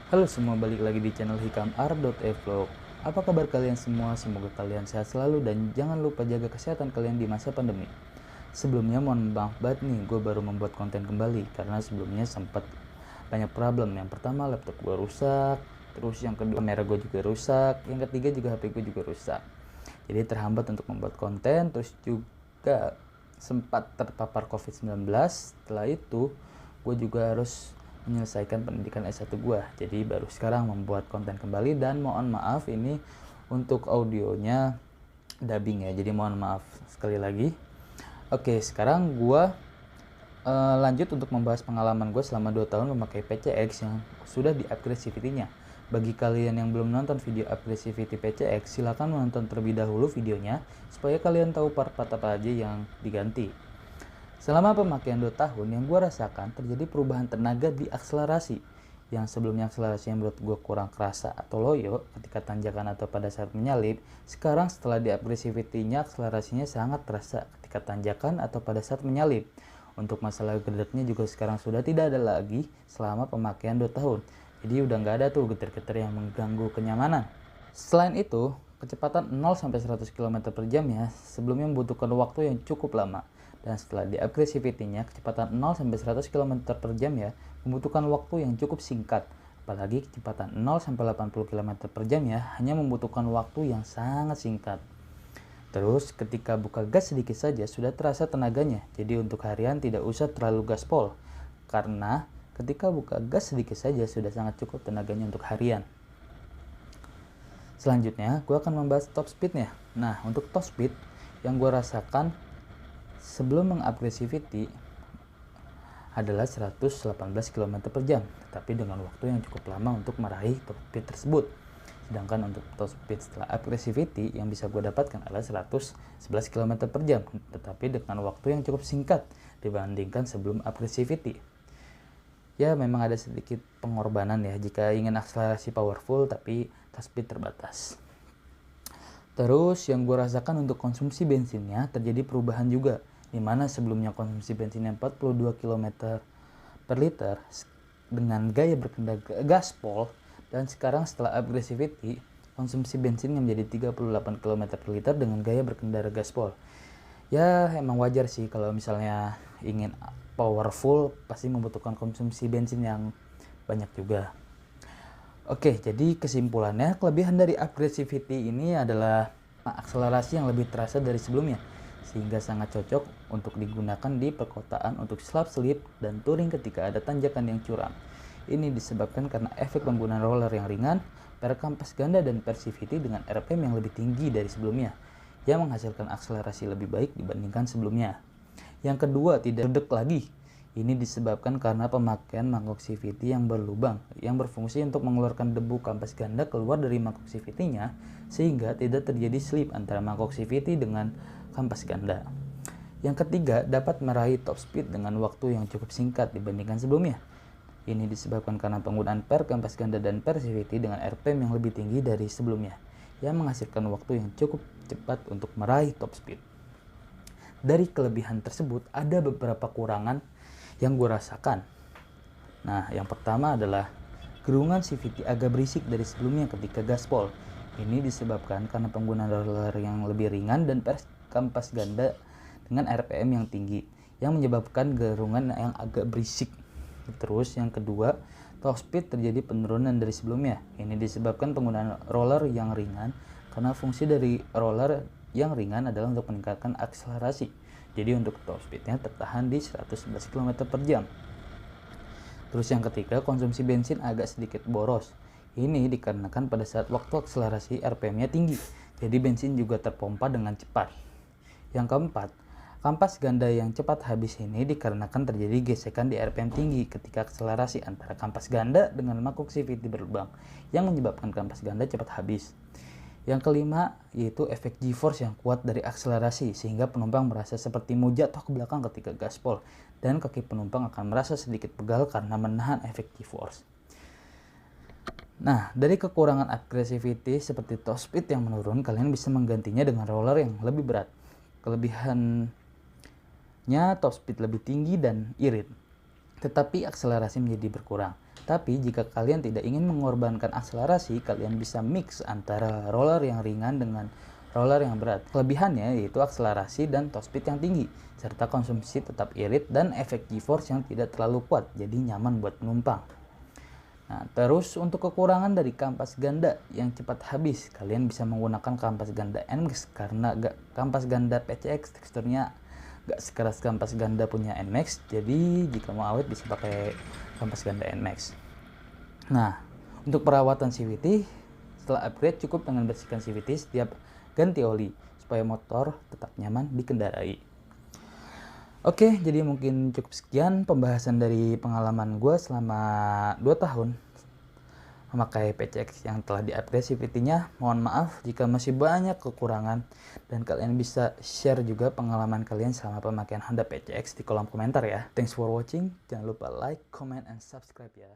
Halo semua, balik lagi di channel Hikam_Vlog. Apa kabar kalian semua? Semoga kalian sehat selalu dan jangan lupa jaga kesehatan kalian di masa pandemi. Sebelumnya mohon maaf banget nih, gue baru membuat konten kembali karena sebelumnya sempat banyak problem. Yang pertama laptop gue rusak, terus yang kedua kamera gue juga rusak, yang ketiga juga HP gue juga rusak. Jadi terhambat untuk membuat konten, terus juga sempat terpapar COVID-19. Setelah itu gue juga harus menyelesaikan pendidikan S1 gue, jadi baru sekarang membuat konten kembali. Dan mohon maaf ini untuk audionya dubbing ya, jadi mohon maaf sekali lagi. Oke, sekarang gue lanjut untuk membahas pengalaman gue selama 2 tahun memakai PCX yang sudah di-upgrade CVT-nya. Bagi kalian yang belum nonton video upgrade CVT PCX, silahkan menonton terlebih dahulu videonya supaya kalian tahu part-part apa aja yang diganti. Selama pemakaian 2 tahun, yang gue rasakan terjadi perubahan tenaga di akselerasi. Yang sebelumnya akselerasi yang menurut gue kurang kerasa atau loyo ketika tanjakan atau pada saat menyalip, sekarang setelah di-upgrade CVT-nya akselerasinya sangat terasa ketika tanjakan atau pada saat menyalip. Untuk masalah gedeknya juga sekarang sudah tidak ada lagi selama pemakaian 2 tahun. Jadi udah nggak ada tuh getar-getar yang mengganggu kenyamanan. Selain itu, kecepatan 0-100 km per jam ya sebelumnya membutuhkan waktu yang cukup lama. Dan setelah di-upgrade CVT-nya, kecepatan 0-100 km per jam ya membutuhkan waktu yang cukup singkat. Apalagi kecepatan 0-80 km per jam ya hanya membutuhkan waktu yang sangat singkat. Terus ketika buka gas sedikit saja sudah terasa tenaganya. Jadi untuk harian tidak usah terlalu gaspol. Karena ketika buka gas sedikit saja sudah sangat cukup tenaganya untuk harian. Selanjutnya gue akan membahas top speednya. Nah untuk top speed yang gue rasakan sebelum mengupgrade CVT adalah 118 km per jam, tetapi dengan waktu yang cukup lama untuk meraih top speed tersebut. Sedangkan untuk top speed setelah upgrade CVT yang bisa gue dapatkan adalah 111 km per jam, tetapi dengan waktu yang cukup singkat dibandingkan sebelum upgrade CVT. Ya memang ada sedikit pengorbanan ya jika ingin akselerasi powerful tapi top speed terbatas. Terus yang gue rasakan untuk konsumsi bensinnya terjadi perubahan juga, dimana sebelumnya konsumsi bensinnya 42 km per liter dengan gaya berkendara gaspol, dan sekarang setelah upgrade CVT konsumsi bensinnya menjadi 38 km per liter dengan gaya berkendara gaspol. Ya emang wajar sih kalau misalnya ingin powerful pasti membutuhkan konsumsi bensin yang banyak juga. Oke, jadi kesimpulannya kelebihan dari upgrade CVT ini adalah akselerasi yang lebih terasa dari sebelumnya, sehingga sangat cocok untuk digunakan di perkotaan untuk slap-slip dan touring ketika ada tanjakan yang curam. Ini disebabkan karena efek penggunaan roller yang ringan, per kampas ganda dan per CVT dengan RPM yang lebih tinggi dari sebelumnya, yang menghasilkan akselerasi lebih baik dibandingkan sebelumnya. Yang kedua, tidak redek lagi. Ini disebabkan karena pemakaian mangkok CVT yang berlubang yang berfungsi untuk mengeluarkan debu kampas ganda keluar dari mangkok CVT-nya, sehingga tidak terjadi slip antara mangkok CVT dengan kampas ganda. Yang ketiga, dapat meraih top speed dengan waktu yang cukup singkat dibandingkan sebelumnya. Ini disebabkan karena penggunaan per kampas ganda dan per CVT dengan RPM yang lebih tinggi dari sebelumnya, yang menghasilkan waktu yang cukup cepat untuk meraih top speed. Dari kelebihan tersebut ada beberapa kurangan yang gue rasakan. Nah, yang pertama adalah gerungan CVT agak berisik dari sebelumnya ketika gaspol. Ini disebabkan karena penggunaan roller yang lebih ringan dan per kampas ganda dengan RPM yang tinggi, yang menyebabkan gerungan yang agak berisik. Terus yang kedua, top speed terjadi penurunan dari sebelumnya. Ini disebabkan penggunaan roller yang ringan, karena fungsi dari roller yang ringan adalah untuk meningkatkan akselerasi. Jadi untuk top speednya tertahan di 111 km per jam. Terus yang ketiga, konsumsi bensin agak sedikit boros. Ini dikarenakan pada saat waktu akselerasi RPM-nya tinggi, jadi bensin juga terpompa dengan cepat. Yang keempat, kampas ganda yang cepat habis ini dikarenakan terjadi gesekan di RPM tinggi ketika akselerasi antara kampas ganda dengan mangkok CVT berlubang, yang menyebabkan kampas ganda cepat habis. Yang kelima, yaitu efek G-force yang kuat dari akselerasi, sehingga penumpang merasa seperti mau jatuh ke belakang ketika gaspol, dan kaki penumpang akan merasa sedikit pegal karena menahan efek G-force. Nah, dari kekurangan agresivity seperti top speed yang menurun, kalian bisa menggantinya dengan roller yang lebih berat. Kelebihannya top speed lebih tinggi dan irit. tetapi akselerasi menjadi berkurang. Tapi jika kalian tidak ingin mengorbankan akselerasi, kalian bisa mix antara roller yang ringan dengan roller yang berat. Kelebihannya yaitu akselerasi dan top speed yang tinggi, serta konsumsi tetap irit dan efek G-force yang tidak terlalu kuat, jadi nyaman buat penumpang. Nah, terus untuk kekurangan dari kampas ganda yang cepat habis, kalian bisa menggunakan kampas ganda NMAX karena kampas ganda PCX teksturnya gak sekeras kampas ganda punya NMAX, jadi jika mau awet bisa pakai kampas ganda NMAX. Nah, untuk perawatan CVT, setelah upgrade cukup dengan bersihkan CVT setiap ganti oli supaya motor tetap nyaman dikendarai. Oke, jadi mungkin cukup sekian pembahasan dari pengalaman gue selama 2 tahun memakai PCX yang telah di-upgrade CVT-nya. Mohon maaf jika masih banyak kekurangan, dan kalian bisa share juga pengalaman kalian selama pemakaian Honda PCX di kolom komentar ya. Thanks for watching, jangan lupa like, comment, and subscribe ya.